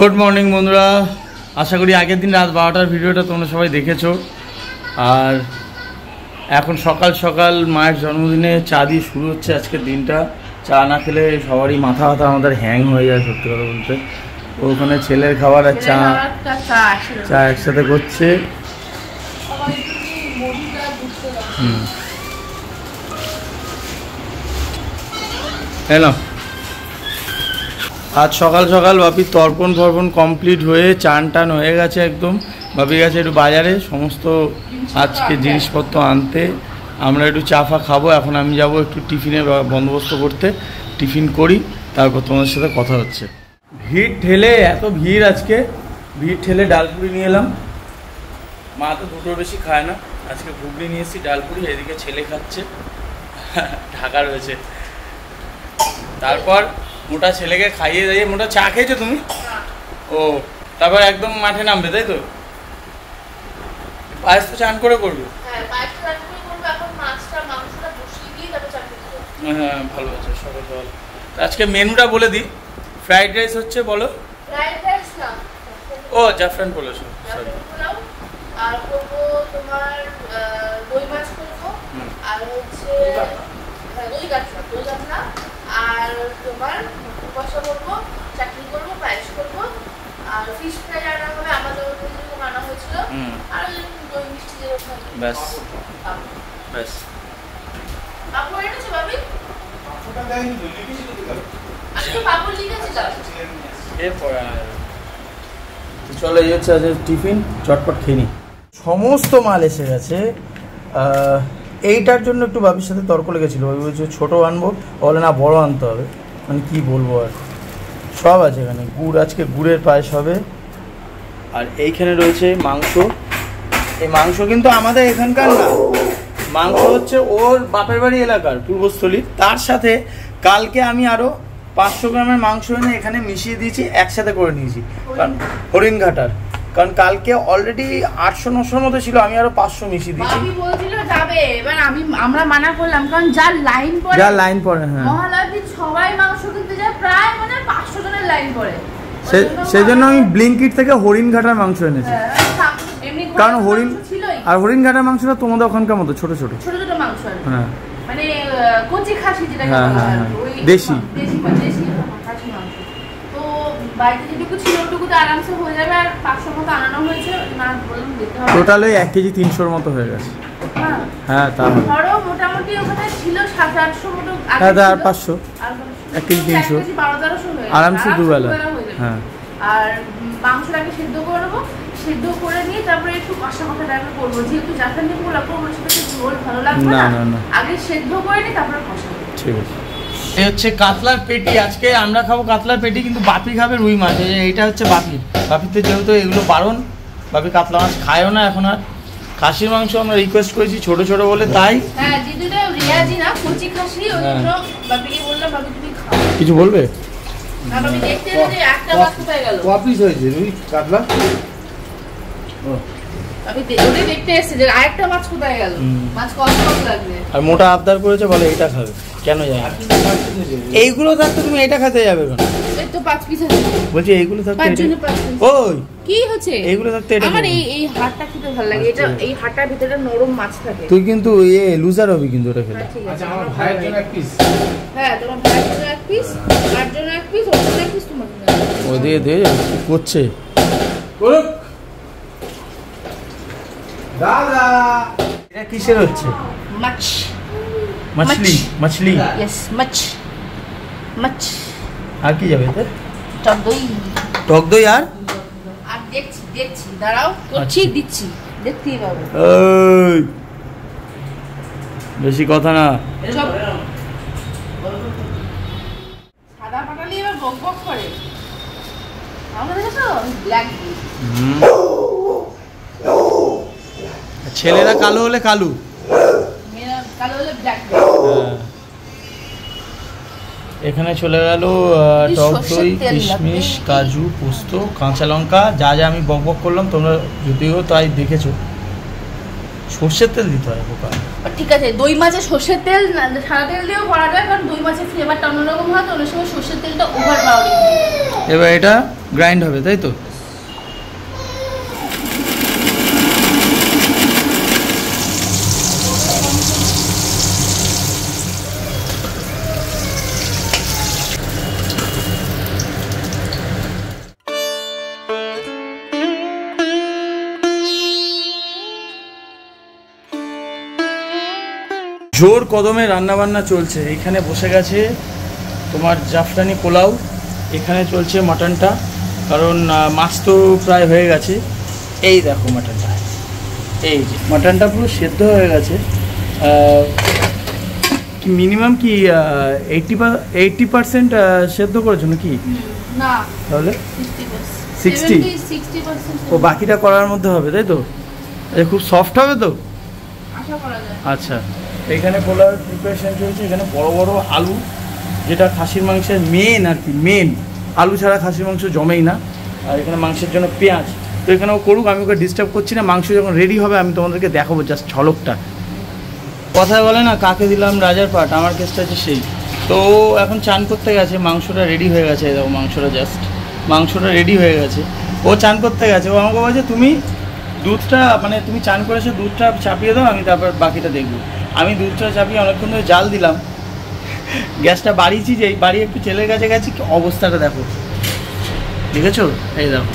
Good morning বন্ধুরা, আশা করি আগের দিন রাত 12টার ভিডিওটা তোমরা সবাই দেখেছো। আর এখন সকাল সকাল মায়ের জন্মদিনে চা দিয়ে শুরু হচ্ছে আজকের দিনটা। চা না খেলে সবারই মাথা ব্যথা আমাদের হ্যাং হয়ে যায়, সত্যি কথা বলতে। ওখানে ছেলের খাবার আর চা একসাথে করছে। এলাম আজ সকাল সকাল বাপির তর্পণ ফর্পণ কমপ্লিট হয়ে চান টান হয়ে গেছে একদম। বাপি গেছে একটু বাজারে সমস্ত আজকে জিনিসপত্র আনতে। আমরা একটু চা ফা খাবো। এখন আমি যাব একটু টিফিনের বন্দোবস্ত করতে, টিফিন করি, তারপর তোমাদের সাথে কথা হচ্ছে। ভিড় ঠেলে, এত ভিড় আজকে, ভিড় ঠেলে ডালপুরি নিয়ে এলাম। মা তো দুটোর বেশি খায় না, আজকে ঘুগনি নিয়ে এসেছি, ডালপুরি। এদিকে ছেলে খাচ্ছে, ঢাকা রয়েছে। তারপর মোটা ছেলেকে খাইয়ে দিয়ে, মোটা চা খেয়েছো তুমি? ও, তারপর একদম মাঠে নামবে, তাই তো? পায়েস তো চান করে করবে? হ্যাঁ, ভালো আছে। সকাল সকাল আজকে মেনুটা বলে দিই। ফ্রাইড রাইস হচ্ছে, বলো। ও, জাফরান পোলাও, সরি। আর করবো তোমার দই মাছ করবো, আর হচ্ছে দই কাতলা, আর তোমার কষা করবো, চাটনি করবো, পায়েস করবো, আর ফিশ ফ্রাই রান্না হবে আমাদের যেরকম রান্না হয়েছিল, আর দই মিষ্টি যেরকম। ব্যাস ব্যাস। পাপড় এনেছো ভাবি? আজকে পাপড় লিখেছিলাম। এরপর চলো, এই হচ্ছে আজ টিফিন, চটপট খেয়ে নিই। সমস্ত মাল এসে গেছে। এইটার জন্য একটু বাবির সাথে তর্ক লেগেছিল। ওই বলছে ছোটো আনবো, বলে না বড় আনতে হবে। মানে কি বলবো আর, সব আছে এখানে। গুড়, আজকে গুড়ের পায়েস হবে। আর এইখানে রয়েছে মাংস। এই মাংস কিন্তু আমাদের এখানকার না, মাংস হচ্ছে ওর বাপের বাড়ি এলাকার, পূর্বস্থলীর। তার সাথে কালকে আমি আরও 500 গ্রামের মাংস এনে এখানে মিশিয়ে দিয়েছি, একসাথে করে নিয়েছি। কারণ হরিণঘাটার, কারণ কালকে অলরেডি 800-900 মতো ছিল, আমি আরো 500 মিশিয়ে দিয়েছি। বাবি বলছিল যাবে, এবার আমরা মানা করলাম, কারণ যার লাইন পড়ে, হ্যাঁ, মহালয়ার সবাই মাংস কিনতে যায়, প্রায় মানে 500 জনের লাইন পড়ে। সেই জন্য আমি ব্লিঙ্কিট থেকে হরিণঘাটার মাংস এনেছি। কারণ হরিণঘাটার মাংসটা তোমাদের ওখানকার মতো ছোট ছোট মাংস, হ্যাঁ, মানে কচি খাসি যেটাকে বলা হয়, ওই দেশি খাসি মাংস। তো বাড়িতে যেটুকু ছিল ওটুকুতে আরামসে হয়ে যাবে। আর 500 মতো আনানো হয়েছে, না বললাম দিতে হবে। টোটাল ওই 1 কেজি 300-র মতো হয়ে গেছে। হ্যাঁ, তাহলে ধরো মোটামুটি ওখানে ছিল 700-800 মতো। হ্যাঁ, আর 500, 1 কেজি 300 আরামসে দুবেলা। হ্যাঁ, আর মাংসটাকে সেদ্ধ করে নেবো, সেদ্ধ করে নিয়ে তারপরে একটু কষা কষা টাইপের করবো, যেহেতু জাফরান দিয়ে পোলাও করবো, সেটাকে ঝোল ভালো লাগবে না, আগে সেদ্ধ করে নিই তারপরে কষা। ঠিক আছে। এই হচ্ছে কাতলার পেটি। আজকে আমরা খাবো কাতলার পেটি, কিন্তু বাপি খাবে রুই মাছ। এইটা হচ্ছে বাপিতে যেহেতু এগুলো বারণ, বাপি কাতলা মাছ খায়ও না এখন। আর খাসির মাংস আমরা রিকোয়েস্ট করেছি ছোট ছোট বলে, তাই। হ্যাঁ, যেটা রিয়াজি না, কচি খাসি, ওই জন্য বাপিকে বললাম, বাপি তুমি খাও। কিছু বলবে না? বাপি দেখতে যে একটা মাছ কোথায় গেল, কপিস হয়েছে রুই কাতলা। বাপি ওরে দেখতে এসেছে যে আরেকটা মাছ কোথায় গেল, মাছ কত লাগবে। আর মোটা আবদার করেছে, বলে এটা খাবে। কেন যায় এইগুলো থাকতে তুমি এটা খেতে যাবে কেন? এই তো 5 পিস আছে, বলছি এইগুলো থাকতে। ওই কি হচ্ছে, এইগুলো থাকতে এটা আমার এই হাড়টা খেতে ভালো লাগে। এটা এই হাড়টার ভিতরে নরম মাছ থাকে। তুই কিন্তু লুজার হবি কিন্তু এটা খেলে। আচ্ছা, আমার ভাইয়ের জন্য 1 পিস। হ্যাঁ, তোমার ভাইয়ের জন্য 1 পিস, আমার জন্য 1 পিস, ওর জন্য 1 পিস, তোমার জন্য। ও দিয়ে দে করছে। দাদা, এটা কিসের হচ্ছে? মাছলি। यस, মাছ। আর কি যাবে এতে? টক দই আর দেখছি দাঁড়াও, করছি, দিচ্ছি, দেখতেই পাবো। এই বেশি কথা না। সাদা পাটালি এবার বক করে। আমরা দেখছো ব্ল্যাক। ছেলেরা কালো হলে কালু, মেয়েরা কালো হলে ব্ল্যাক। এখানে চলে গেল টক দই, কিশমিশ, কাজু, পোস্ত, কাঁচা লঙ্কা, যা যা আমি বক করলাম তোমরা যদিও তাই দেখেছো। সর্ষের তেল দিতে হয় বোকা। ঠিক আছে, দই মাছে সর্ষের তেল সাদা তেল দিয়েও করা যায়, কারণ দই মাছের ফ্লেভারটা অন্যরকম হয়, তো অনেক সময় সর্ষের তেলটা ওভার পাওয়ারিং। এবার এটা গ্রাইন্ড হবে, তাই তো? জোর কদমে রান্নাবান্না চলছে। এখানে বসে গেছে তোমার জাফরানি পোলাও, এখানে চলছে মাটনটা, কারণ মাছ তো প্রায় হয়ে গেছে। এই দেখো মাটনটা, এই যে মাটনটা পুরো সেদ্ধ হয়ে গেছে। মিনিমাম কি 80% সেদ্ধ করেছো নাকি? না, তাহলে 60%। ও বাকিটা করার মধ্যে হবে, তাই তো? খুব সফট হবে তো, আশা করা যায়। আচ্ছা, এখানে পোলাওয়ের প্রিপারেশন চলছে। এখানে বড় বড় আলু, যেটা খাসির মাংসের মেন আর কি, মেন আলু ছাড়া খাসির মাংস জমেই না। আর এখানে মাংসের জন্য পেঁয়াজ, তো এখানে ও করুক, আমি ওকে ডিস্টার্ব করছি না। মাংস যখন রেডি হবে আমি তোমাদেরকে দেখাবো জাস্ট ঝলকটা। কথায় বলে না, কাকে দিলাম রাজার পাট, আমার কেসটা হচ্ছে সেই। তো এখন চান করতে গেছে, মাংসটা রেডি হয়ে গেছে। দেখো মাংসটা রেডি হয়ে গেছে। ও চান করতে গেছে, ও আমাকে বলছে তুমি দুধটা, মানে তুমি চান করেছো, দুধটা চাপিয়ে দাও, আমি তারপর বাকিটা দেখবো। আমি দুধটা চাপিয়ে অনেকক্ষণ ধরে জাল দিলাম, গ্যাসটা বাড়িয়েছি, যেই বাড়িয়ে একটু ছেলের কাছে গেছি, অবস্থাটা দেখো, দেখেছো? এই দেখো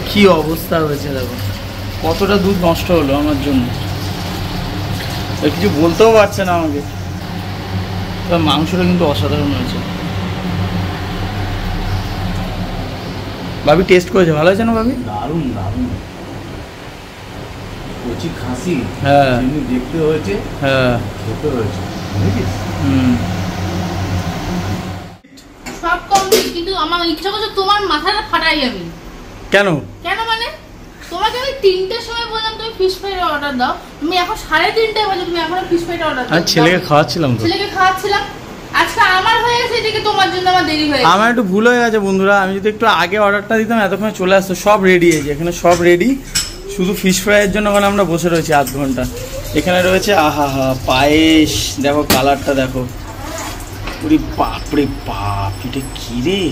কি অবস্থা হয়েছে, দেখো কতটা দুধ নষ্ট হলো আমার জন্য। কিছু বলতেও পারছে না আমাকে। তবে মাংসটা কিন্তু অসাধারণ হয়েছে। ভাবি টেস্ট করেছে, ভালো হয়েছে না ভাবি? দারুণ দারুণ, কচি খাসি, হ্যাঁ দেখতে হয়েছে, হ্যাঁ খেতে হয়েছে। সব কমপ্লিট, কিন্তু আমার ইচ্ছা করছে তোমার মাথাটা ফাটাই আমি। কেন? কেন মানে, তোমাকে আমি 3টের সময় বললাম তুমি ফিশ ফ্রাইয়ের অর্ডার দাও, তুমি এখন 3:30 বাজে, তুমি এখনো ফিশ ফ্রাইয়ের অর্ডার দাও। ছেলেকে খাওয়াচ্ছিলাম তো, ছেলেকে খাওয়াচ্ছিলাম। আজকে আমার হয়ে গেছে, এদিকে তোমার জন্য আমার দেরি হয়ে গেছে। আমার একটু ভুল হয়ে গেছে বন্ধুরা, আমি যদি একটু আগে অর্ডারটা দিতাম এতক্ষণ চলে আসতো। সব রেডি আছে এখানে, সব রেডি, শুধু ফিশ ফ্রাইয়ের জন্য ওখানে আমরা বসে রয়েছি আধ ঘন্টা। এখানে রয়েছে আহা হা পায়েস, দেখো কালারটা দেখো, ওরে বাপরে বাপ, এটা কি রে,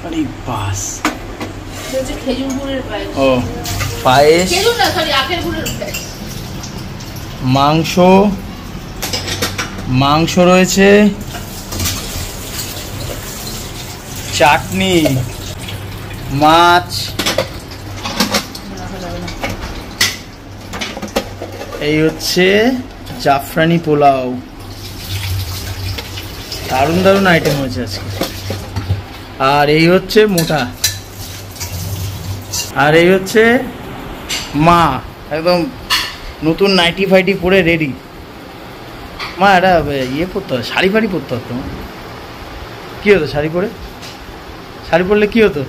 আরে বাস। হচ্ছে খেজুর গুড়ের পায়েস। ও পায়েস, খেজুর না, সরি, আখের গুড়ের পায়েস। মাংস রয়েছে, চাটনি, মাছ, এই হচ্ছে জাফরানি পোলাও। দারুণ দারুণ আইটেম হয়েছে আজকে। আর এই হচ্ছে মোটা, আর এই হচ্ছে মা, একদম নতুন নাইটি ফাইটি পরে রেডি। মা এটা ইয়ে পরতে হয়, শাড়ি ফাড়ি পরতে হতো। কী হতো শাড়ি পরে? শাড়ি পরলে কী হতো?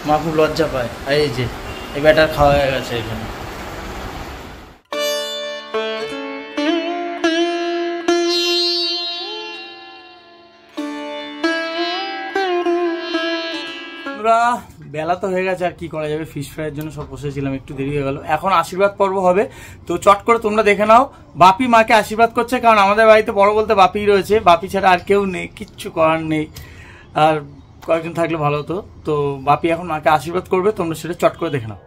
মা খুব লজ্জা পায়। আর এই যে এই ব্যাটার খাওয়া হয়ে গেছে এখানে। বেলা তো হয়ে গেছে, আর কি করা যাবে, ফিশ ফ্রাইয়ের জন্য সব বসেছিলাম, একটু দেরি হয়ে গেল। এখন আশীর্বাদ পর্ব হবে, তো চট করে তোমরা দেখে নাও। বাপি মাকে আশীর্বাদ করছে, কারণ আমাদের বাড়িতে বড় বলতে বাপিই রয়েছে, বাপি ছাড়া আর কেউ নেই, কিচ্ছু করার নেই। আর কয়েকজন থাকলে ভালো হতো। তো বাপি এখন মাকে আশীর্বাদ করবে, তোমরা সেটা চট করে দেখে নাও।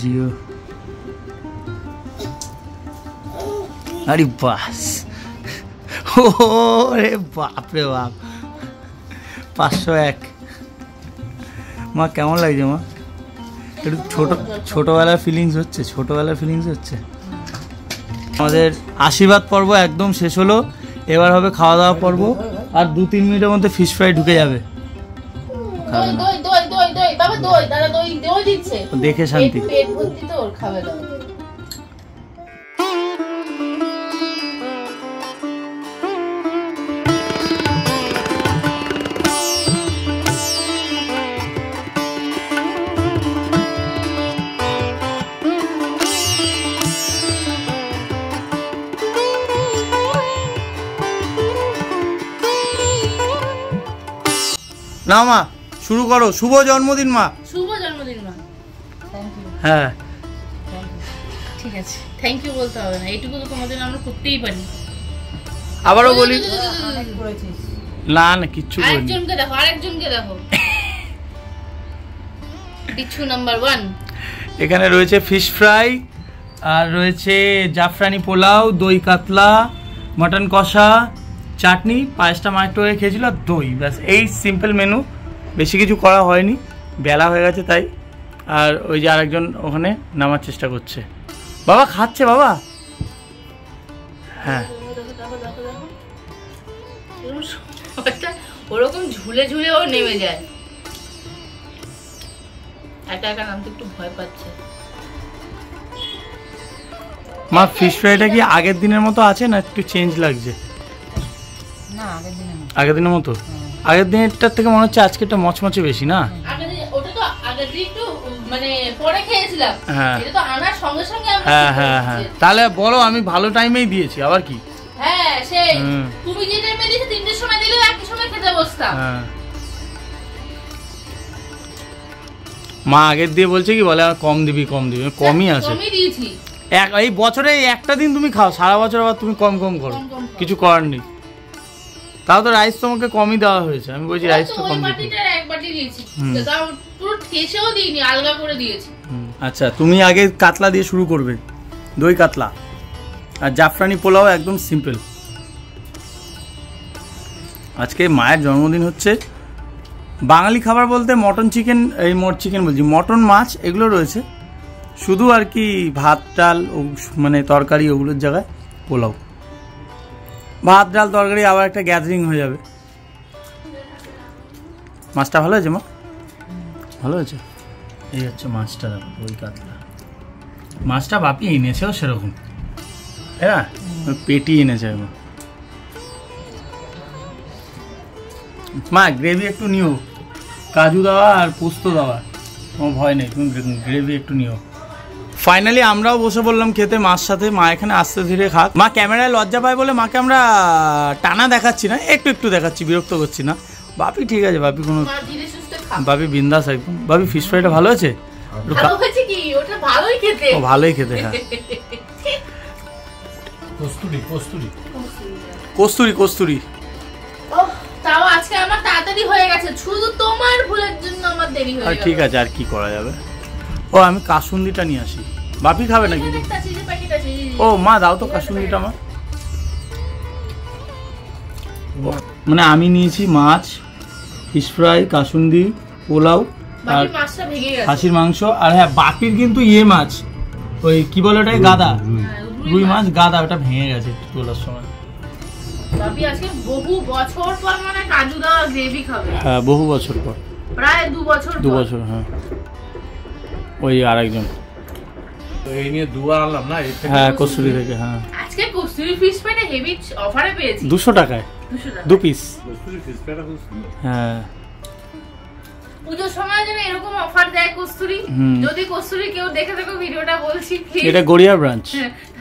জিও। আরে বাস, ও রে বাপ রে বাপ, 501। মা কেমন লাগছে মা? একটু ছোটবেলার ফিলিংস হচ্ছে, ছোটবেলার ফিলিংস হচ্ছে। আমাদের আশীর্বাদ পর্ব একদম শেষ হলো, এবার হবে খাওয়া দাওয়া পর্ব। আর 2-3 মিনিটের মধ্যে ফিশ ফ্রাই ঢুকে যাবে। দেখে শান্তি। না মা শুরু করো। শুভ জন্মদিন মা। শুভ জন্মদিন মা। হ্যাঁ ঠিক আছে, থ্যাংক ইউ বলতে হবে না, এইটুকু তো তোমাদের আমরা করতেই পারি। আবারও বলি না না কিচ্ছু বলিনি। আরেকজনকে দেখো, আরেকজনকে দেখো। পিছু নাম্বার 1 এখানে রয়েছে ফিশ ফ্রাই, আর রয়েছে জাফরানি পোলাও, দই কাতলা, মটন কষা, চাটনি, পায়েসটা মা একটু হয়ে খেয়েছিল, আর দই, ব্যাস এই সিম্পল মেনু। বেশি কিছু করা হয়নি, বেলা হয়ে গেছে তাই। আর ওই যে আরেকজন ওখানে নামার চেষ্টা করছে। বাবা খাচ্ছে বাবা। হ্যাঁ ওরকম ঝুলে ঝুলে ও নেমে যায়, একা একা নামতে একটু ভয় পাচ্ছে। মা ফিশ ফ্রাইটা কি আগের দিনের মতো আছে না একটু চেঞ্জ লাগছে? না আগের দিনের মতো। আগের দিনেরটার থেকে মনে হচ্ছে আজকেরটা মচমচে বেশি না? ওটা তো আগের দিন একটু মানে পরে খেয়েছিলাম, হ্যাঁ এটা তো আনার সঙ্গে সঙ্গে আমরা হ্যাঁ হ্যাঁ হ্যাঁ। তাহলে বলো আমি ভালো টাইমেই দিয়েছি, আবার কি? হ্যাঁ সেই তুমি যে টাইমে দিয়েছো 3টের সময় দিলে একই সময় খেতে বসতাম। হ্যাঁ মা আগের দিয়ে বলছে কি বলে কম দিবি কম দিবি, কমই আছে। কমই দিয়েছি। এই বছরে একটা দিন তুমি খাও, সারা বছর আবার তুমি কম কম করো, কিছু করার নেই। তাও তো রাইস তোমাকে কমই দেওয়া হয়েছে, আমি বলছি রাইস তো কম দিতে। এক বাটি দিয়েছি, তাও পুরো ঠেসেও দিইনি, আলগা করে দিয়েছি। আচ্ছা তুমি আগে কাতলা দিয়ে শুরু করবে, দই কাতলা, আর জাফরানি পোলাও একদম সিম্পল। আজকে মায়ের জন্মদিন হচ্ছে। বাঙালি খাবার বলতে মটন চিকেন, এই চিকেন বলছি মটন মাছ এগুলো রয়েছে, শুধু আর কি ভাত ডাল মানে তরকারি ওগুলোর জায়গায় পোলাও। ভাত ডাল তরকারি আবার একটা গ্যাদারিং হয়ে যাবে। মাছটা ভালো হয়েছে মা? ভালো হয়েছে। এই হচ্ছে মাছটা, দই কাতলা। মাছটা বাপি এনেছেও সেরকম, হ্যাঁ পেটি এনেছে মা। মা গ্রেভি একটু নিও, কাজু দেওয়া আর পোস্ত দেওয়া, কোনো ভয় নেই, তুমি গ্রেভি একটু নিও। ফাইনালি আমরাও বসে বললাম খেতে মার সাথে। মা এখানে আস্তে ধীরে খাক। মা ক্যামেরায় লজ্জা পায় বলে মাকে আমরা টানা দেখাচ্ছি না, একটু একটু দেখাচ্ছি, বিরক্ত করছি না। বাপি ঠিক আছে, বাপি কোনো, বাপি বিন্দাস একদম। বাপি ফিশ ফ্রাইটা ভালো আছে? ভালোই খেতে। হ্যাঁ কস্তুরি কস্তুরি কস্তুরি কস্তুরি। তাও আজকে আমার তাড়াতাড়ি হয়ে গেছে, শুধু তোমার ভুলের জন্য আমার দেরি হয়ে গেল। ঠিক আছে, আর কি করা যাবে। ও আমি কাসুন্দিটা নিয়ে আসি, বাপি খাবে নাকি? ও মা দাও তো কাসুন্দিটা আমার। মানে আমি নিয়েছি মাছ, ফিশ ফ্রাই, কাসুন্দি, পোলাও আর খাসির মাংস। আর হ্যাঁ বাপির কিন্তু ইয়ে মাছ, ওই কি বলে ওটাকে, গাদা, রুই মাছ গাদা, ওটা ভেঙে গেছে তোলার সময়। বাপি আজকে বহু বছর পর মানে কাজু দেওয়া গ্রেভি খাবে। হ্যাঁ বহু বছর পর, প্রায় 2 বছর। 2 বছর। হ্যাঁ ওই আরেকজন এই নিয়ে দুবার আনলাম না, হ্যাঁ কস্তুরি থেকে। হ্যাঁ আজকে কস্তুরি ফিশ ফ্রাইটা হেভি অফারে পেয়েছি, 200 টাকায় 2 পিস। কস্তুরি ফিশ ফ্রাইটা খুব সুন্দর। হ্যাঁ পুজোর সময় যেন এরকম অফার দেয় কস্তুরি। যদি কস্তুরি কেউ দেখে থাকো ভিডিওটা বলছি প্লিজ, এটা গড়িয়া ব্রাঞ্চ,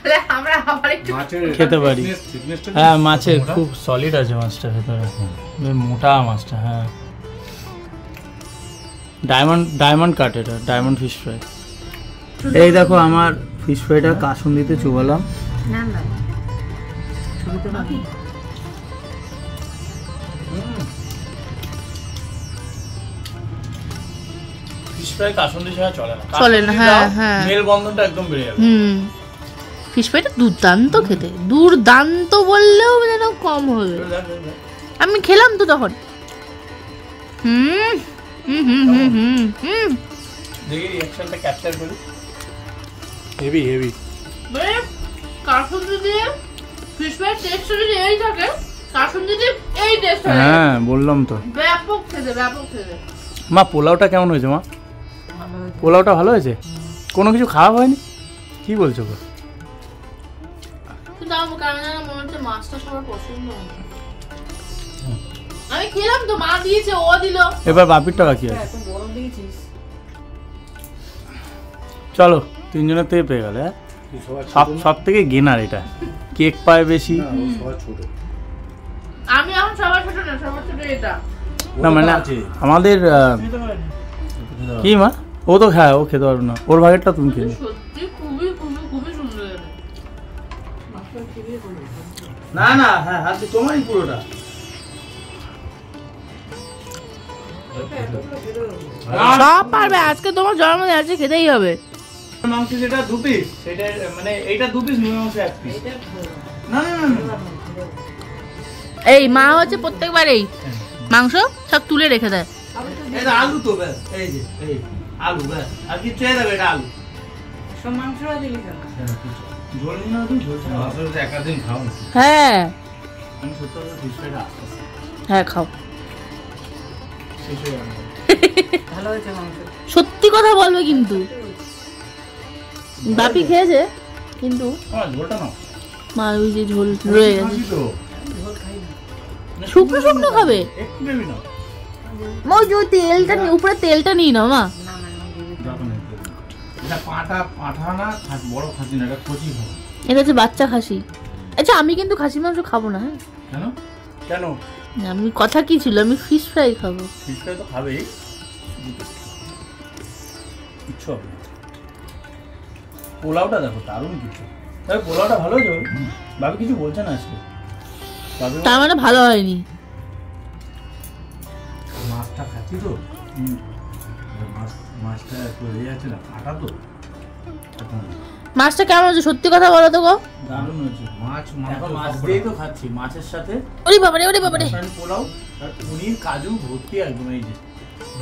তাহলে আমরা আবার একটু খেতে পারি। হ্যাঁ মাছের খুব সলিড আছে মাছটা ভেতরে, মোটা মাছটা। হ্যাঁ ডায়মন্ড কাট, এটা ডায়মন্ড ফিশ ফ্রাই। এই দেখো আমার ফিশ ফ্রাইটা কাসুন্দিতে চুবালাম। না না ছবি তো বাকি। ফিশ ফ্রাই কাসুন্দি ছাড়া চলে না। চলে না, হ্যাঁ, হ্যাঁ। মেলবন্ধনটা একদম বেড়ে যাবে। ফিশ ফ্রাইটা দুর্দান্ত খেতে, দুর্দান্ত বললেও যেন কম হবে। আমি খেলাম তো তখন। দেখি রিঅ্যাকশনটা ক্যাপচার করি। Heavy heavy. মানে কাসুন্দি দিয়ে ফিশ ফ্রাই টেস্ট যদি এই থাকে, কাসুন্দি দিয়ে এই টেস্ট হয়। হ্যাঁ বললাম তো। ব্যাপক খেতে, ব্যাপক খেতে। মা পোলাওটা কেমন হয়েছে মা? পোলাওটা ভালো হয়েছে? কোনো কিছু খারাপ হয়নি? কি বলছো গো? কিন্তু আমার কেন জানা মনে হচ্ছে মাছটা সবার পছন্দ হয় না। আমি খেলাম তো, মা দিয়েছে, ও দিল। এবার বাপিরটা বাকি আছে। এত গরম দিয়েছিস। চলো তিনজনের থেকে পেয়ে গেলে। সব থেকে গেনার এটা, কেক পায় বেশি। আমি এখন সবার ছোট না, সবার ছোট এটা। না মানে আমাদের কি মা, ও তো খায়, ও খেতে পারবে না, ওর ভাগেরটা তুমি খেলে। সত্যি খুবই খুবই খুবই সুন্দর এটা। না না, হ্যাঁ হাত তোমারই পুরোটা। সব পারবে, আজকে তোমার জন্মদিন আছে, খেতেই হবে। মাংস যেটা 2 পিস, সেটা মানে এইটা 2 পিস, মুরগি মাংস 1 পিস। না না না, এই মা হচ্ছে প্রত্যেকবারেই মাংস সব তুলে রেখে দেয়। এটা আলু তো ব্যাস, এই যে এই আলু ব্যাস, আর কি চেয়ে দেবে, এটা আলু। সব মাংসটা দিলি কেন? ঝোল না, তুমি ঝোল ছাড়া একাদিন খাও না। হ্যাঁ আমি সত্যি কথা ফিশ ফ্রাইটা আস্তে আস্তে হ্যাঁ খাও। শেষ হয়ে যাবে। ভালো হয়েছে মাংস। সত্যি কথা বলবে কিন্তু। বাপি খেয়েছে কিন্তু ঝোলটা নাও। মা ওই যে ঝোল রয়ে গেছে, ঝোল খাই না। শুকনো শুকনো খাবে। একটু দেবি না। মা ওই যে তেলটা উপরে তেলটা নিই না মা। না না না, দিবি না। দেখো না, এটা পাঠা না, বড় খাসি না, এটা কচি খাবো। এটা হচ্ছে বাচ্চা খাসি। আচ্ছা আমি কিন্তু খাসি মাংস খাবো না। হ্যাঁ কেন কেন? আমি কথা কি ছিল, আমি ফিশ ফ্রাই খাবো। ফিশ ফ্রাই তো খাবেই, কিচ্ছু হবে না। পোলাওটা দেখো দারুণ কিছু। তবে পোলাওটা ভালো হয়েছে, বাবু কিছু বলছে না আজকে। তার মানে ভালো হয়নি। মাছটা খাচ্ছি তো, মাছটা একটু হয়ে যাচ্ছে না, কাটা তো। মাছটা কেমন হচ্ছে সত্যি কথা বলো তো গো? দারুণ হয়েছে। মাছ এখন মাছ দিয়েই তো খাচ্ছি, মাছের সাথে ওরে বাবারে, ওরে বাবারে। পোলাও আর পনির কাজু ভর্তি একদম। এই যে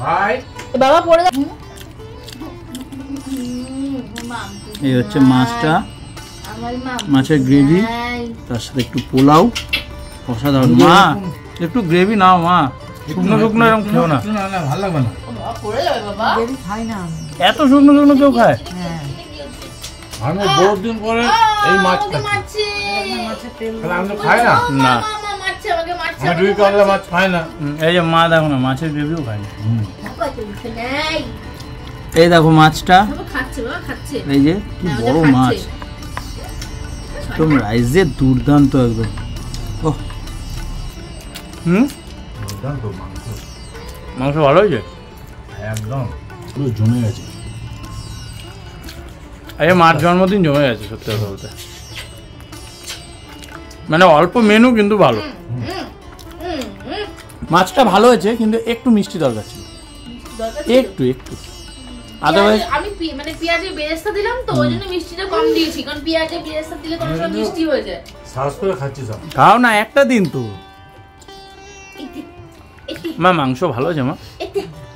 ভাই এ বাবা পড়ে যা। এই হচ্ছে মাছটা, মাছের গ্রেভি, তার সাথে একটু পোলাও, অসাধারণ। মা একটু গ্রেভি নাও মা, শুকনো শুকনো এরকম খেও না। না না, ভালো লাগবে না। পড়ে যাবে বাবা। দেরি খাই না আমি। এত শুকনো শুকনো কেউ খায়? হ্যাঁ। আমি বহুত দিন পরে এই মাছ খাচ্ছি। মাছের তেল তাহলে আমি তো খাই না। না, আমি রুই কাতলা মাছ খাই না। এই যে মা দেখো না, মাছের গ্রেভিও খায় না। এই দেখো মাছটা, এই যে কি বড় মাছ, একদম রাইসে দুর্দান্ত একদম। ওহ দুর্দান্ত মাংস, মাংস ভালো হয়েছে একদম পুরো জমে গেছে। এই মার জন্মদিন জমে গেছে সত্যি কথা বলতে। মানে অল্প মেনু কিন্তু ভালো। মাছটা ভালো হয়েছে কিন্তু একটু মিষ্টি দরকার ছিল, একটু একটু। আদারওয়াইজ আমি মানে পেঁয়াজের বেরেস্তা দিলাম তো ওই জন্য মিষ্টিটা কম দিয়েছি, কারণ পেঁয়াজের বেরেস্তা দিলে তোমার সব মিষ্টি হয়ে যায়। সাহস করে খাচ্ছি সব। খাও না, একটা দিন তো। মা মাংস ভালো হয়েছে মা,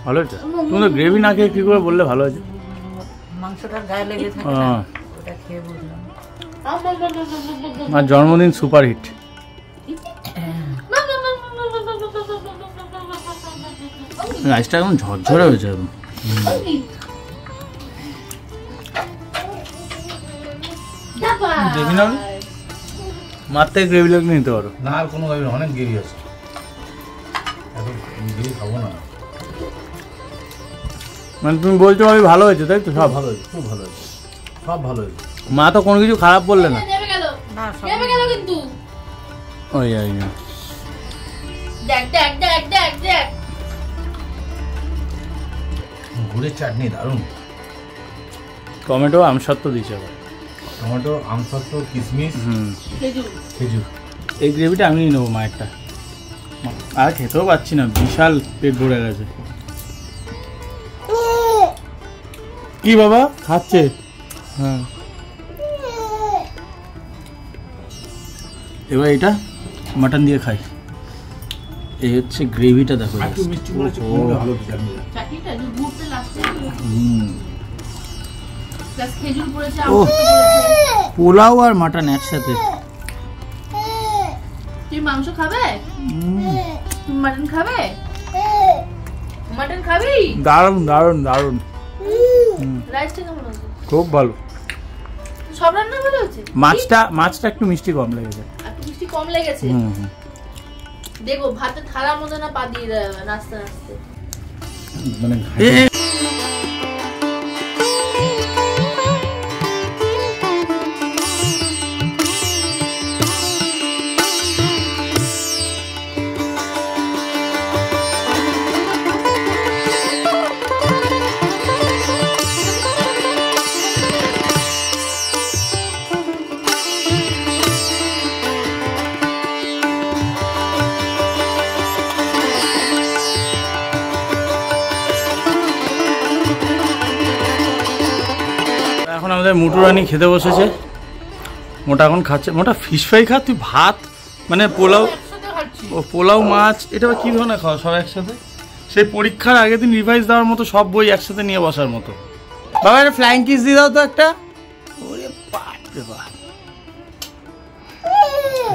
ভালো হয়েছে। তুমি তো গ্রেভি না খেয়ে কি করে বললে ভালো হয়েছে? মাংসটার গায়ে লেগে থাকে না, ওটা খেয়ে বুঝলাম। মার জন্মদিন সুপার হিট। রাইসটা এখন ঝরঝরে হয়েছে একদম। দেখি না মার থেকে গ্রেভি লাগলে নিতে পারো। না আর কোনো গাড়ি অনেক গেরি আছে, এখন গেরি খাবো না। মানে তুমি বলছো আমি ভালো হয়েছে তাই তো? সব ভালো হয়েছে, খুব ভালো হয়েছে, সব ভালো হয়েছে। মা তো কোনো কিছু খারাপ বললে না। না সব কিন্তু ওই দেখ গুড়ের চাটনি দারুণ, টমেটো আমসত্ত্ব দিয়েছে আবার, টমেটো, আমসত্ত্ব, কিশমিশ, খেজুর। এই গ্রেভিটা আমি নেবো মায়েরটা। আর খেতেও পাচ্ছি না, বিশাল পেট ভরে গেছে। কি বাবা খাচ্ছে? হ্যাঁ, এবার এটা মাটন দিয়ে খাই। এই হচ্ছে গ্রেভিটা দেখো। একটু মিষ্টি করেছে, কোনটা ভালো জানি না। চাটনিটা যে গুড়তে লাস্টে প্লাস খেজুর পড়েছে, ও আমসত্ব পড়েছে। পোলাও আর মাটন একসাথে। তুই মাংস খাবে? তুমি মাটন খাবে? মাটন খাবি? দারুণ দারুণ দারুণ। রাইসটা কেমন আছে? খুব ভালো। সব রান্না ভালো হচ্ছে। মাছটা একটু মিষ্টি কম লেগেছে। একটু মিষ্টি কম লেগেছে। দেখো ভাতে থালার মধ্যে না পা দিয়ে দেয় নাচতে নাচতে। মানে এখন আমাদের মোটু রানী খেতে বসেছে। মোটা এখন খাচ্ছে। মোটা ফিশ ফ্রাই খা, তুই ভাত মানে পোলাও, একসাথে খাচ্ছি। ও পোলাও মাছ, এটা কি ধরনের খাওয়া সব একসাথে? সেই পরীক্ষার আগের দিন রিভাইজ দেওয়ার মতো সব বই একসাথে নিয়ে বসার মতো। বাবা একটা ফ্লাইং কিস দিয়ে দাও তো একটা। ওরে বাপ রে বাপ,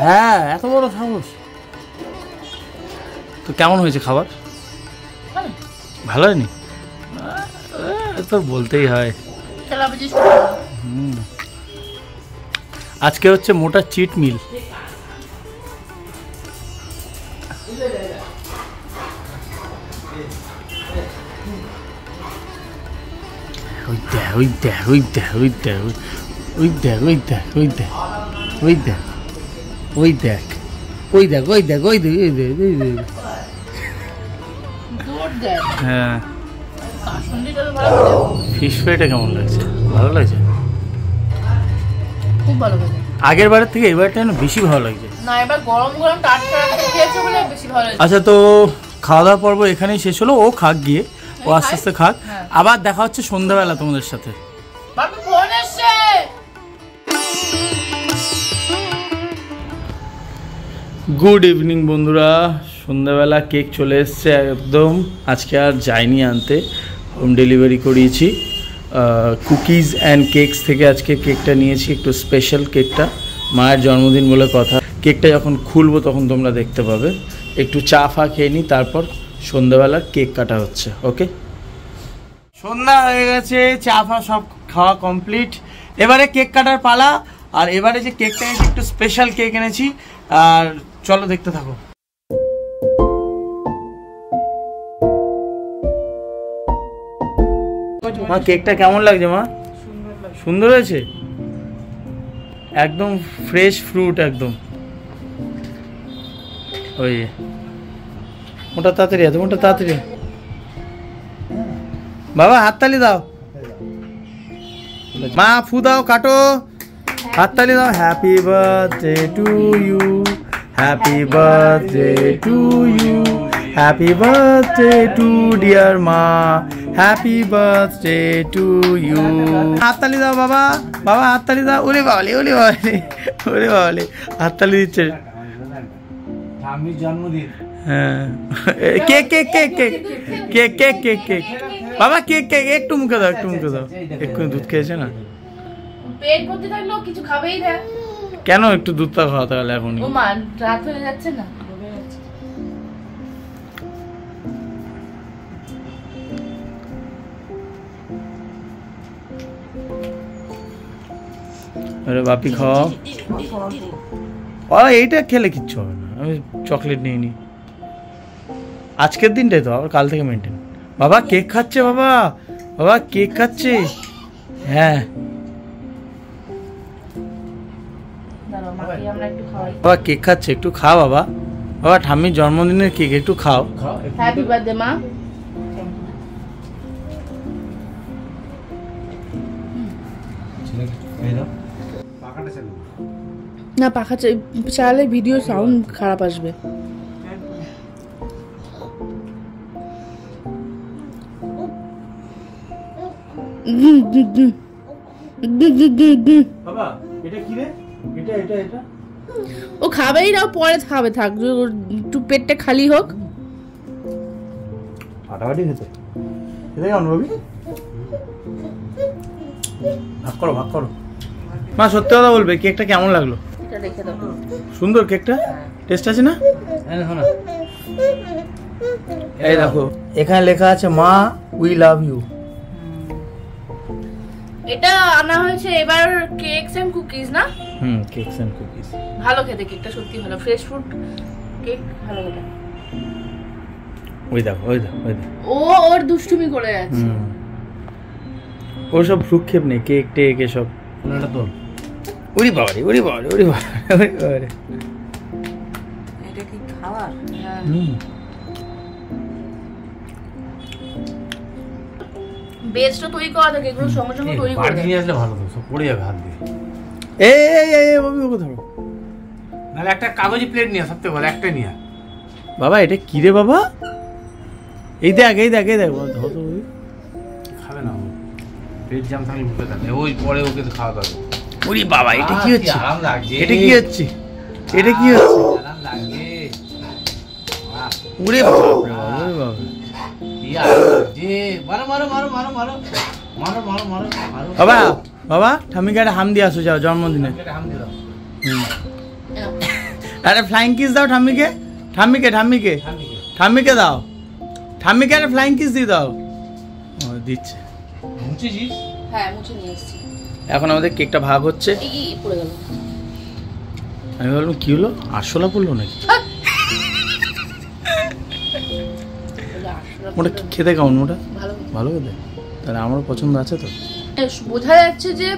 হ্যাঁ এত বড় সাহস। তো কেমন হয়েছে খাবার? ভালো হয়নি? তো বলতেই হয়। তেলাপিয়া আজকে হচ্ছে মোটা চিট মিল। ওই দেখ ওই দেখ ওই দেখ ওই দেখ ওই দেখ ওই দেখ ওই দেখ ওই দেখ ওই দেখ ওই দেখ ওই দেখ ওই দেখ ওই দেখ ওই দেখ। জোর দেয়। হ্যাঁ, কাসুন্দিটা তো ভালো লাগে। ফিশ ফ্রাইটা কেমন লাগছে? ভালো লাগছে? খুব ভালো লাগে। আগের বারের থেকে এবারটা যেন বেশি ভালো লাগছে। না এবার গরম গরম টাটকা টাটকা খেয়েছে বলে বেশি ভালো লাগে। আচ্ছা, তো খাওয়া দাওয়া পর্ব এখানেই শেষ হলো। ও খাক গিয়ে, ও আস্তে আস্তে খাক। আবার দেখা হচ্ছে সন্ধ্যাবেলা তোমাদের সাথে। বাবা ফোন এসছে। গুড ইভিনিং বন্ধুরা, সন্ধ্যাবেলা কেক চলে এসছে একদম। আজকে আর যাইনি আনতে, হোম ডেলিভারি করিয়েছি। কুকিজ অ্যান্ড কেকস থেকে আজকে কেকটা নিয়েছি, একটু স্পেশাল কেকটা। মায়ের জন্মদিন বলে কথা। কেকটা যখন খুলবো তখন তোমরা দেখতে পাবে। একটু চা ফা খেয়ে নিই, তারপর সন্ধ্যাবেলা কেক কাটা হচ্ছে। ওকে, সন্ধ্যা হয়ে গেছে, চা ফা সব খাওয়া কমপ্লিট। এবারে কেক কাটার পালা। আর এবারে যে কেকটা এনেছি একটু স্পেশাল কেক এনেছি, আর চলো দেখতে থাকো। মা কেকটা কেমন লাগছে মা? সুন্দর হয়েছে, একদম ফ্রেশ ফ্রুট একদম। ওই মোটা তাড়াতাড়ি আছে, মোটা তাড়াতাড়ি। বাবা হাততালি দাও, মা ফু দাও, কাটো, হাততালি দাও। Happy birthday to you, happy birthday to you, happy birthday to dear মা, হ্যাপি বার্থডে টু ইউ। হাততালি দাও বাবা, বাবা হাততালি দাও। ওরে বাবালে, ওরে বাবালে, ওরে বাবালে, হাততালি দিচ্ছে। আমি জন্মদিন। হ্যাঁ, cake cake cake cake cake cake cake cake বাবা, কেক কেক একটু মুখে দাও, একটু মুখে দাও। একটু দুধ খেয়েছে না? পেট ভর্তি থাকলেও কিছু খাবেই না কেন? একটু দুধটা খাওয়াতে গেলে এখনই। ও মা রাত হয়ে যাচ্ছে না। আরে বাপি খাও। এইটা খেলে কিচ্ছু হবে না, আমি চকলেট নিয়ে নিই। আজকের দিনটাই তো, আবার কাল থেকে মেনটেন। বাবা কেক খাচ্ছে, বাবা বাবা কেক খাচ্ছে। হ্যাঁ বাবা কেক খাচ্ছে, একটু খাও বাবা। বাবা ঠাম্মির জন্মদিনের কেক, একটু খাও। হ্যাপি বার্থডে মা। না পাখা চালালে ভিডিও সাউন্ড খারাপ আসবে। বাবা এটা কি রে? এটা এটা এটা ও খাবেই না, পরে খাবে, থাক একটু পেটটা খালি হোক। ফাটাফাটি খেতে খেতে কেমন রবি? ভাগ করো ভাগ করো। মা সত্যি কথা বলবে, কেকটা কেমন লাগলো? এটা রেখে দাও। সুন্দর কেকটা, টেস্ট আছে না? এই দেখো এখানে লেখা আছে মা উই লাভ ইউ। এটা আনা হয়েছে এবার কেকস এন্ড কুকিজ না? কেকস এন্ড কুকিজ ভালো খেতে, কেকটা সত্যি ভালো, ফ্রেশ ফ্রুট কেক ভালো খেতে। ওই দেখো ওই দেখো ওই দেখো, ও ওর দুষ্টুমি করে যাচ্ছে। ওর সব ভ্রুক্ষেপ নেই, কেক টেক এসব। এটা তো উড়ি বাবারে উড়ি বাবারে উড়ি বাবারে উড়ি বাবারে। এটা কি খাবার? বেসটা তৈরি করা থাকে, এগুলো সঙ্গে সঙ্গে তৈরি করে বাড়ি দেয়। নিয়ে আসলে ভালো তো, সব পড়ে যাবে হাত দিয়ে। এই এই এই বাবু ওকে ধরো। নাহলে একটা কাগজি প্লেট নিয়ে সবথেকে ভালো, একটা নিয়ে। বাবা এটা কি রে বাবা? এই দেখ এই দেখ এই দেখ ধরো তো। খাবে না ও, পেট জ্যাম থাকলে মুখে থাকে, ওই পরে ওকে তো খাওয়া দাবে। উড়ি বাবা এটা কি হচ্ছে? আরাম লাগছে, এটা কি হচ্ছে? এটা কি হচ্ছে? আরাম লাগছে, উড়ে বাবা উড়ে বাবা। কি আরাম লাগছে। মারো মারো মারো মারো মারো মারো মারো মারো মারো। বাবা বাবা ঠাম্মিকে একটা হাম দিয়ে আসো, যাও জন্মদিনে। এটা হাম দিয়ে দাও। আরে ফ্লাইং কিস দাও ঠাম্মিকে, ঠাম্মিকে ঠাম্মিকে হাম দিয়ে দাও। ঠাম্মিকে দাও, ঠাম্মিকে একটা ফ্লাইং কিস দিয়ে দাও। ও দিচ্ছে। মুছেছিস? হ্যাঁ মুছে নিয়ে এসেছি। এখন আমাদের কেকটা ভাগ হচ্ছে। এই কি পড়ে গেল? আমি বললাম কি হলো, আরশোলা পড়লো নাকি? ওটা কি খেতে কেমন? ওটা ভালো ভালো খেতে, তাহলে আমারও পছন্দ আছে তো। বোঝা যাচ্ছে যে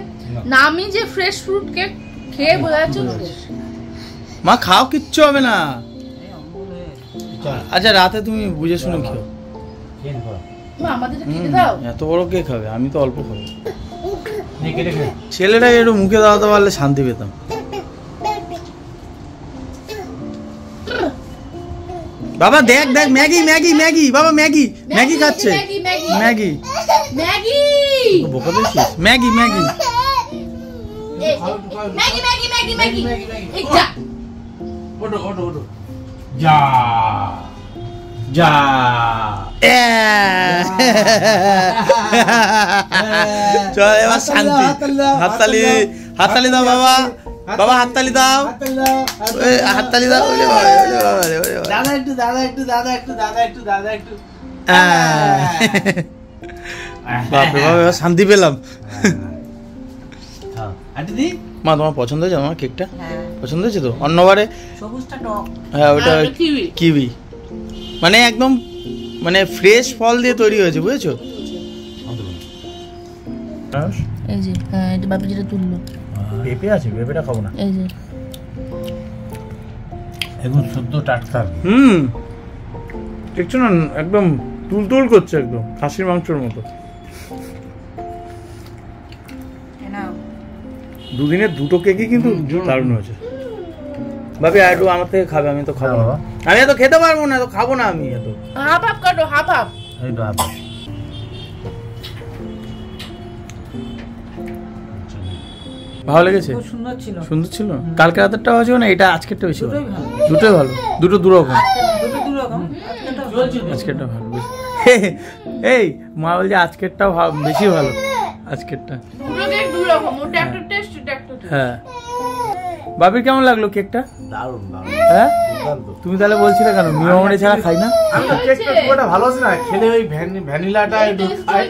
নামি যে ফ্রেশ ফ্রুট কেক খেয়ে বোঝা যাচ্ছে ফ্রেশ। মা খাও, কিচ্ছু হবে না। এই অম্বল হয়ে চল আচ্ছা রাতে তুমি বুঝে শুনে খেও। খেয়ে নে, খাও। মা আমাদের খেতে দাও। এত বড় কে খাবে? আমি তো অল্প খাবো। নে কেটে খে। ছেলেটাকে একটু মুখে দাওয়াতে পারলে শান্তি পেতাম। বাবা দেখ দেখ ম্যাগি ম্যাগি ম্যাগি, বাবা ম্যাগি ম্যাগি খাচ্ছে। ম্যাগি ম্যাগি ম্যাগি ম্যাগি বোকা দিয়েছিস? Maggi Maggi Maggi Maggi Maggi Maggi এই যা ওটো ওটো ওটো। যা যা। চল এবার শান্তি। হাততালি হাততালি দাও বাবা, বাবা হাততালি দাও, ওই হাততালি দাও। ওরে বাবা ওরে বাবা ওরে বাবা। দাদা একটু দাদা একটু দাদা একটু দাদা একটু দাদা একটু। বাপরে বাবা এবার শান্তি পেলাম। আন্টি দি মা তোমার পছন্দ হয়েছে আমার কেকটা? হ্যাঁ পছন্দ হয়েছে তো? অন্যবারে সবুজটা টক। হ্যাঁ ওটা আর কিউই। কিউই, মানে একদম মানে ফ্রেশ ফল দিয়ে তৈরি হয়েছে, বুঝেছো? এই যে হ্যাঁ এটা বাপি যেটা তুললো। পেঁপে আছে, পেঁপেটা খাবো না। এই যে এখন শুদ্ধ টাটকা। দেখছো না একদম তুলতুল করছে, একদম খাসির মাংসের মতো। দুদিনের দুটো কেকই কিন্তু দারুণ হয়েছে। ভাবি আর একটু আমার থেকে খাবে, আমি তো খাবো না। আমি এত খেতে পারবো না, এত খাবো না আমি এত। হাফ হাফ কাটো, হাফ হাফ। এই তো আবার ভালো লেগেছে? খুব সুন্দর ছিল। সুন্দর ছিল। কালকে রাতেরটা হয়েছে না, এটা আজকেরটা বেশি ভালো। দুটোই ভালো। দুটোই ভালো, দুটো দু রকম। দুটো দু রকম। আজকেরটা ভালো বেশি। এই মা বলছে আজকেরটাও বেশি ভালো, আজকেরটা। দুটো কেক দুই রকম, ওটা একটা টেস্ট, এটা একটা টেস্ট। হ্যাঁ বাবির কেমন লাগলো কেকটা? দারুণ দারুণ। হ্যাঁ তুমি তাহলে বলছিলে কেন মিমামরে ছাড়া খাই না? আমি তো কেকটা খুব একটা ভালো আছে না, খেলে ওই ভ্যানিলাটা একটু খাই,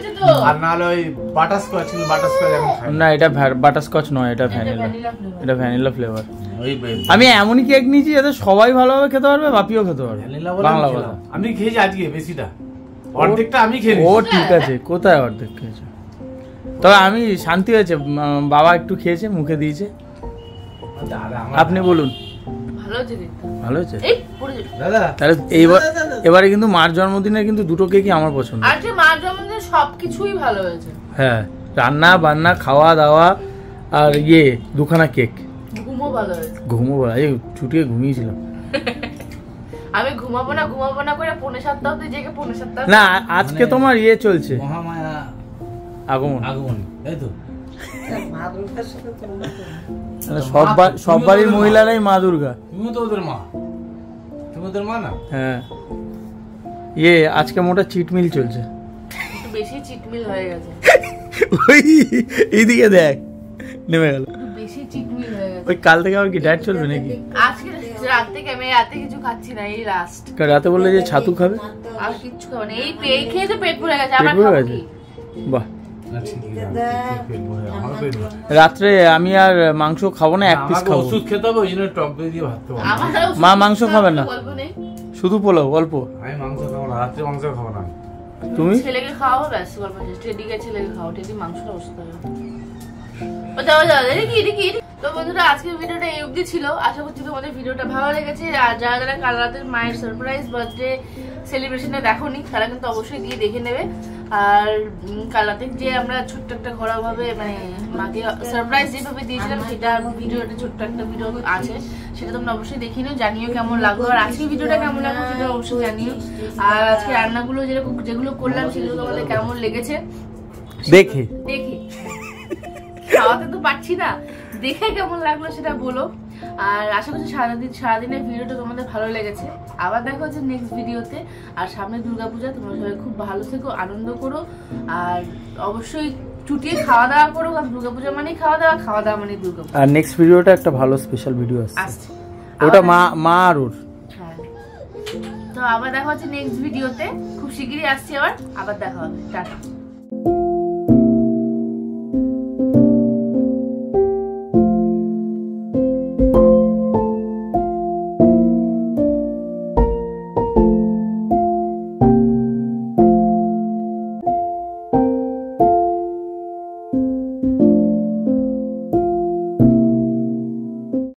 আর নাহলে ওই বাটারস্কচ ছিল, বাটারস্কচ এখন খাই না এটা বাটারস্কচ নয়, এটা ভ্যানিলা। এটা ভ্যানিলা ফ্লেভার। ওই আমি এমনই কেক নিয়েছি যাতে সবাই ভালোভাবে খেতে পারবে, বাপিও খেতে পারবে। ভ্যানিলা বাংলা বলে কথা। আমি খেয়েছি আজকে বেশিটা, অর্ধেকটা আমি খেয়ে ও ঠিক আছে, কোথায় অর্ধেক খেয়েছে? তবে আমি শান্তি হয়েছে, বাবা একটু খেয়েছে, মুখে দিয়েছে। আপনি বলুন। ভালো হয়েছে দেখতে। ভালো হয়েছে? এই পড়ে যাবে। দাদা তাহলে এবারে কিন্তু মার জন্মদিনে কিন্তু দুটো কেকই আমার পছন্দ। আর যে মার জন্মদিনে সবকিছুই ভালো হয়েছে। হ্যাঁ রান্না বান্না খাওয়া দাওয়া আর দুখানা কেক। ঘুমও ভালো হয়েছে। ঘুমো বলা, এই ছুটিয়ে ঘুমিয়েছিলাম। আমি ঘুমাবো না করে 6:45 অবধি জেগে 7:45 না আজকে তোমার চলছে, মহামায়া আগমন আগমনী, তাই তো? মা দুর্গার সাথে তুলনা করো মানে সব বাড়ির মহিলারাই মা দুর্গা। তুমিও তো ওদের মা, তুমি ওদের মা না? হ্যাঁ, আজকে মোটা চিটমিল চলছে। একটু বেশি চিটমিল হয়ে গেছে, ওই এইদিকে দেখ, নেমে গেল। একটু বেশি চিটমিল হয়ে গেছে। ওই কাল থেকে আবার কি ডায়েট চলবে নাকি? আজকে রাত থেকে আমি রাতে কিছু খাচ্ছি না, এই লাস্ট। রাতে বললে যে ছাতু খাবে, আর কিচ্ছু খাবো না, এই খেয়ে তো পেট ভরে গেছে। পেট আবার ভরে খাবো গেছে? কি? বাহ। না, ঠিকই আছে, পেট ভরে, আমারও পেট ভরে। রাত্রে আমি আর মাংস খাবো না, এক পিস আমাকে খাবো। ওষুধ খেতে হবে, ওই জন্য টক দই দিয়ে ভাত খাবো। আমার দ্বারা ওষুধ মা মাংস খেতে খাবে হবে, না? গল্প নেই। শুধু পোলাও অল্প। আমি মাংস খাবো না, রাত্রে মাংস খাবো না। তুমি? ছেলেকে খাওয়াবো, ব্যাস গল্প শেষ। টেডিকে ছেলেকে খাও, টেডি মাংসটা ওষুধ হবে। ও যাও যাও, দেখি। তো বন্ধুরা, আজকের ভিডিওটা এই অবধি ছিল। আশা করছি তোমাদের ভিডিওটা ভালো লেগেছে। আর যারা যারা কাল রাতের মায়ের সারপ্রাইজ বার্থডে সেলিব্রেশনে দেখোনি, তারা কিন্তু অবশ্যই গিয়ে দেখে নেবে। আর কাল রাতে যে আমরা ছোট্ট একটা ঘরোয়াভাবে মানে মাকে সারপ্রাইজ যেভাবে দিয়েছিলাম, সেটা ভিডিওটা ছোট্ট একটা ভিডিও আছে, সেটা তোমরা অবশ্যই দেখে নিও, জানিও কেমন লাগলো। আর আজকের ভিডিওটা কেমন লাগলো সেটা অবশ্যই জানিও। আর আজকে রান্নাগুলো যেগুলো করলাম সেগুলো তোমাদের কেমন লেগেছে দেখে খাওয়াতে তো পারছি না, দেখে কেমন লাগলো সেটা বলো। আর আশা করছি সারাদিনের ভিডিওটা তোমাদের ভালো লেগেছে। আবার দেখা হচ্ছে নেক্সট ভিডিওতে। আর সামনে দুর্গাপূজা, তোমরা সবাই খুব ভালো থেকো, আনন্দ করো। আর অবশ্যই চুটিয়ে খাওয়া দাওয়া করো, কারণ দুর্গাপূজা মানেই খাওয়া দাওয়া মানে দুর্গাপূজা। আর নেক্সট ভিডিওটা একটা ভালো স্পেশাল ভিডিও আসছে, আসছে ওটা মা আর ওর। হ্যাঁ, তো আবার দেখা হচ্ছে নেক্সট ভিডিওতে, খুব শিগগিরই আসছি। আবার দেখা হবে, টাটা।